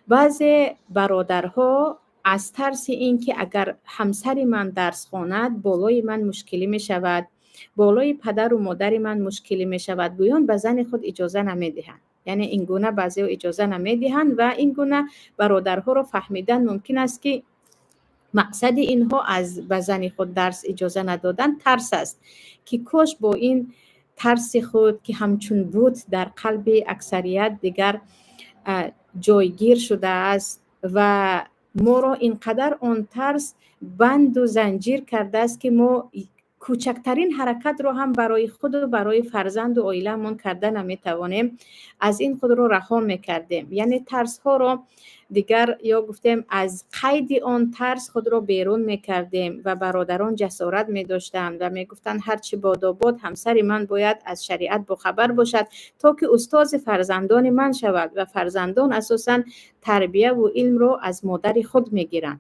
بعضی برادرها از ترس اینکه اگر همسر من درس خواند بالای من مشکلی می شود، بالای پدر و مادر من مشکلی می شود، گویان به زن خود اجازه نمی دهند. یعنی این گونه بعضی اجازه نمی دهند و این گونه برادرها رو فهمیدن ممکن است که مقصد اینها از به زن خود درس اجازه ندادن ترس است، که کاش با این ترس خود که همچون بود در قلب اکثریت دیگر جایگیر شده است و ما را اینقدر آن ترس بند و زنجیر کرده است که ما کوچکترین حرکت رو هم برای خود و برای فرزند و عائله‌مون کرده نمیتوانیم، از این خود رو رها میکردیم. یعنی ترس ها رو دیگر یا گفتیم از قید آن ترس خود رو بیرون میکردیم و برادران جسارت میداشتند و میگفتند هرچی باد و باد همسر من باید از شریعت باخبر باشد تا که استاد فرزندان من شود و فرزندان اساساً تربیه و علم رو از مادر خود میگیرند.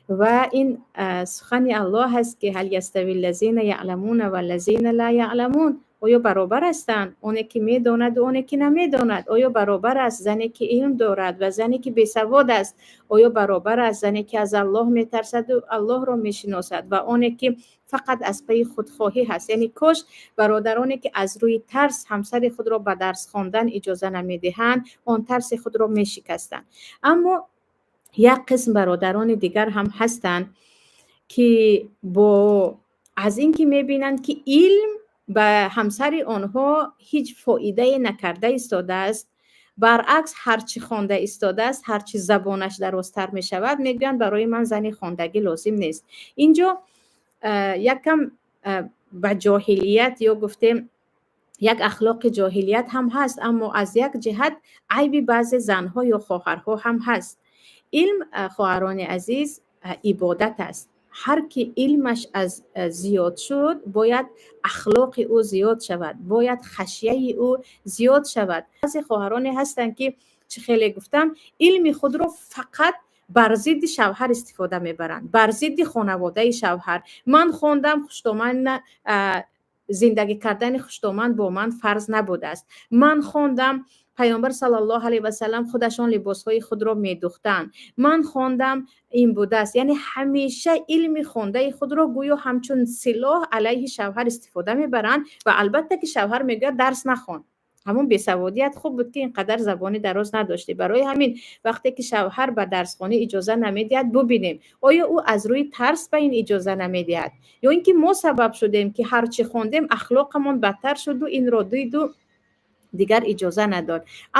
و این سخن الله هست که هل یستوی الذین یعلمون و الذین لا یعلمون، آیا برابر هستند اونی که میداند و اونی که نمیداند؟ آیا برابر است زنی که علم دارد و زنی که بیسواد است؟ آیا برابر است زنی که از الله میترسد و الله را میشناسد و اونی که فقط از پی خودخواهی هست؟ یعنی کاش برادرانی که از روی ترس همسر خود را به درس خواندن اجازه نمیدهند آن ترس خود را میشکستند. اما یک قسم برادران دیگر هم هستند که با از اینکه میبینند که علم به همسر آنها هیچ فایده نکرده ایستاده است، برعکس هرچی خوانده ایستاده است، هرچی زبانش درازتر می شود، میگن برای من زنی خواندگی لازم نیست. اینجا یکم به جاهلیت یا گفتیم یک اخلاق جاهلیت هم هست، اما از یک جهت عیب بعض زنها یا خواهرها هم هست. علم خواهران عزیز عبادت است. هر کی علمش از زیاد شد باید اخلاق او زیاد شود، باید خشیه او زیاد شود. بعضی خواهران هستند که چه خیلی گفتم علم خود رو فقط بر ضد شوهر استفاده میبرند، بر ضد خانواده شوهر. من خوندم خوشتومن زندگی کردن خوشتومن با من فرض نبوده است. من خواندم پیامبر صلی الله علیه و سلم خودشان لباسهای خود را میدوختند. من خواندم این بوده است. یعنی همیشه علم خونده خود را گویا همچون سلاح علیه شوهر استفاده میبرند و البته که شوهر میگه درس نخوان. همون بیسوادیت خوب بود که اینقدر زبانی دراز نداشتی. برای همین وقتی که شوهر به درس خوانی اجازه نمیدهد ببینیم آیا او از روی ترس به این اجازه نمیدهد یا اینکه ما سبب شدیم که هرچی خوندیم اخلاقمون بدتر شد و این را دید و دیگر اجازه نداد.